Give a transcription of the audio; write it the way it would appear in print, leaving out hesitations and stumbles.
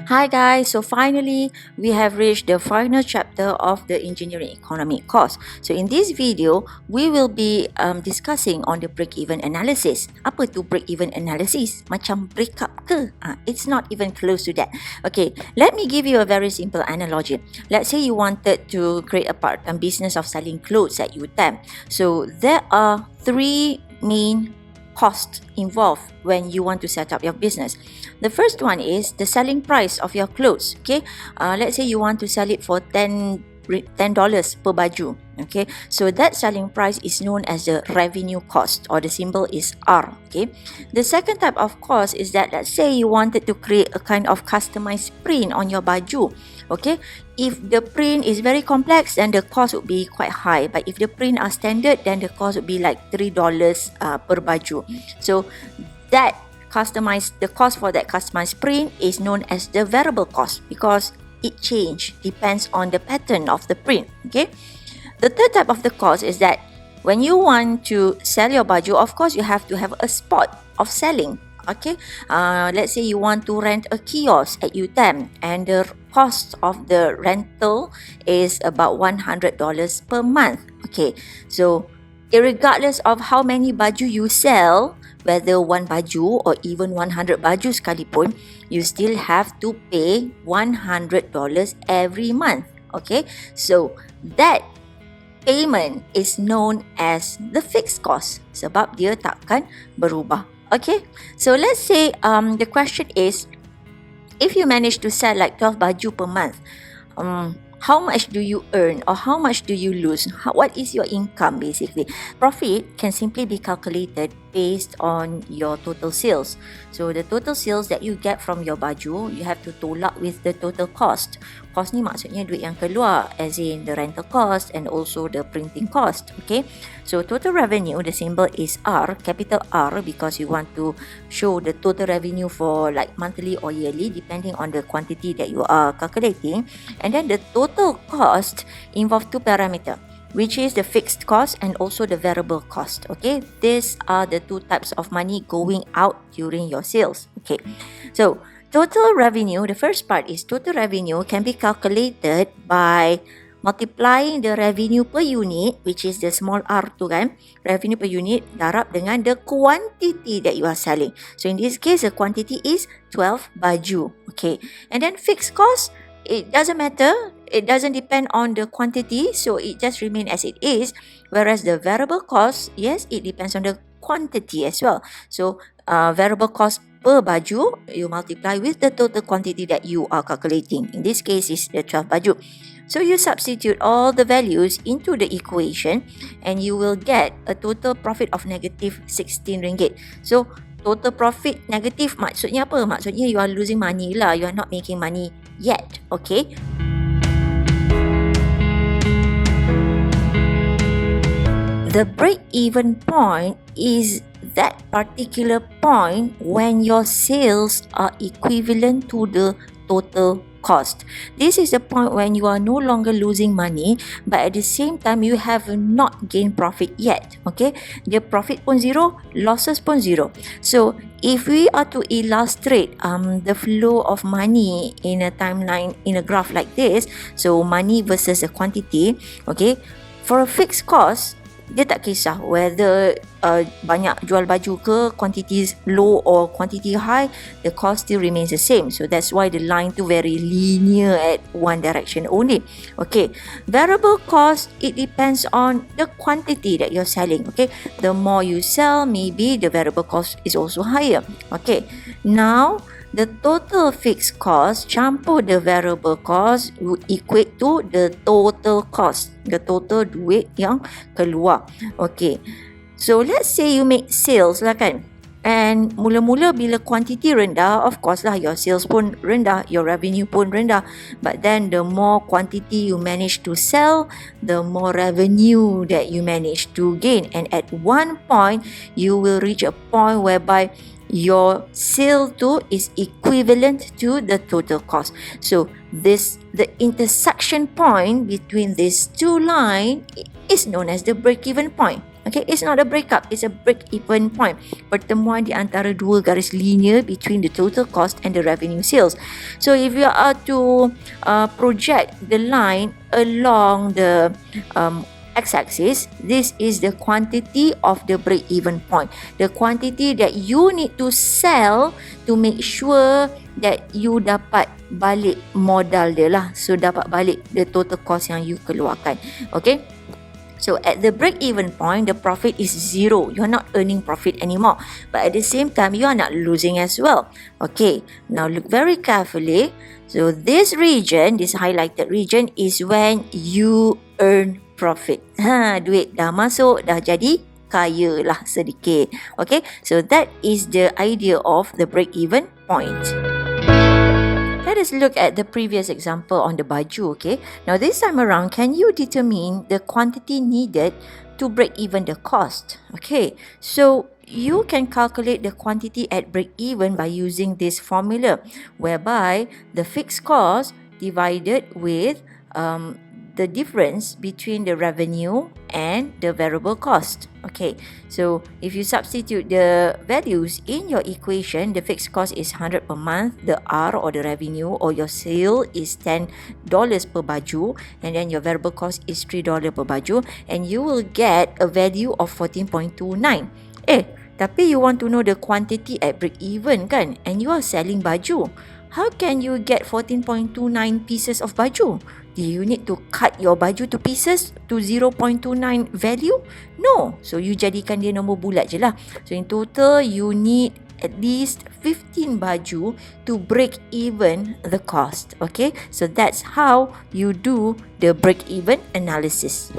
Hi guys, so finally we have reached the final chapter of the engineering economic course. So in this video, we will be discussing on the break-even analysis. Apa tu break-even analysis? Macam break up ke? It's not even close to that. Okay, let me give you a very simple analogy. Let's say you wanted to create a part-time business of selling clothes at UTM. So there are three main costs involved when you want to set up your business. The first one is the selling price of your clothes. Okay, let's say you want to sell it for $10 per baju. Okay, so that selling price is known as the revenue cost, or the symbol is R. Okay, the second type of cost is that, let's say you wanted to create a kind of customized print on your baju. Okay, if the print is very complex, then the cost would be quite high, but if the print are standard, then the cost would be like $3 per baju. So that the cost for that customized print is known as the variable cost, because it depends on the pattern of the print. Okay, the third type of the cost is that when you want to sell your baju, of course you have to have a spot of selling. Okay, let's say you want to rent a kiosk at UTM, and the cost of the rental is about $100 per month. Okay, so irregardless of how many baju you sell, whether one baju or even 100 baju sekalipun, you still have to pay $100 every month. Okay, so that payment is known as the fixed cost, sebab dia takkan berubah. Okay, so let's say the question is, if you manage to sell like 12 baju per month, how much do you earn, or how much do you lose? What is your income basically? Profit can simply be calculated based on your total sales. So the total sales that you get from your baju, you have to tolak with the total cost. Cost ni maksudnya duit yang keluar, as in the rental cost and also the printing cost. Okay, so total revenue, the symbol is R, capital R, because you want to show the total revenue for like monthly or yearly, depending on the quantity that you are calculating. And then the total cost involve two parameters, which is the fixed cost and also the variable cost. Okay, these are the two types of money going out during your sales. Okay, so total revenue, the first part is total revenue can be calculated by multiplying the revenue per unit, which is the small r tu kan, revenue per unit darab dengan the quantity that you are selling. So in this case, the quantity is 12 baju. Okay, and then fixed cost, it doesn't matter, it doesn't depend on the quantity, so it just remains as it is. Whereas the variable cost, yes, it depends on the quantity as well. So variable cost per baju, you multiply with the total quantity that you are calculating. In this case, is the 12 baju. So you substitute all the values into the equation, and you will get a total profit of negative 16 ringgit. So total profit negative maksudnya apa? Maksudnya you are losing money lah, you are not making money yet. Okay, the break-even point is that particular point when your sales are equivalent to the total cost. This is the point when you are no longer losing money, but at the same time you have not gained profit yet. Okay, the profit pun zero, losses pun zero. So if we are to illustrate the flow of money in a timeline, in a graph like this, so money versus the quantity. Okay, for a fixed cost, dia tak kisah whether banyak jual baju ke, quantity low or quantity high, the cost still remains the same. So that's why the line tu very linear at one direction only. Okay, variable cost, it depends on the quantity that you're selling. Okay, the more you sell, maybe the variable cost is also higher. Okay, now the total fixed cost campur the variable cost would equate to the total cost, the total duit yang keluar. Okay, so let's say you make sales lah kan, and mula-mula bila quantity rendah, of course lah your sales pun rendah, your revenue pun rendah. But then the more quantity you manage to sell, the more revenue that you manage to gain, and at one point you will reach a point whereby your sale too is equivalent to the total cost. So the intersection point between these two lines is known as the break-even point. Okay, it's not a breakup, it's a break-even point. Pertemuan di antara dua garis linear between the total cost and the revenue sales. So if you are to project the line along the x-axis, this is the quantity of the break-even point. The quantity that you need to sell to make sure that you dapat balik modal dia lah. So dapat balik the total cost yang you keluarkan. Okay. So at the break-even point, the profit is zero. You are not earning profit anymore. But at the same time, you are not losing as well. Okay, now look very carefully. So this region, this highlighted region, is when you earn profit. Duit dah masuk, dah jadi kaya lah sedikit. Okay, so that is the idea of the break-even point. Let us look at the previous example on the baju, okay? Now this time around, can you determine the quantity needed to break even the cost? Okay, so you can calculate the quantity at break even by using this formula, whereby the fixed cost divided with the difference between the revenue and the variable cost. Okay, so if you substitute the values in your equation, the fixed cost is 100 per month, the R or the revenue or your sale is $10 per baju, and then your variable cost is $3 per baju, and you will get a value of 14.29. Tapi you want to know the quantity at break even kan, and you are selling baju. How can you get 14.29 pieces of baju? Do you need to cut your baju to pieces to 0.29 value? No. So you jadikan dia nombor bulat je lah. So in total, you need at least 15 baju to break even the cost. Okay, so that's how you do the break even analysis.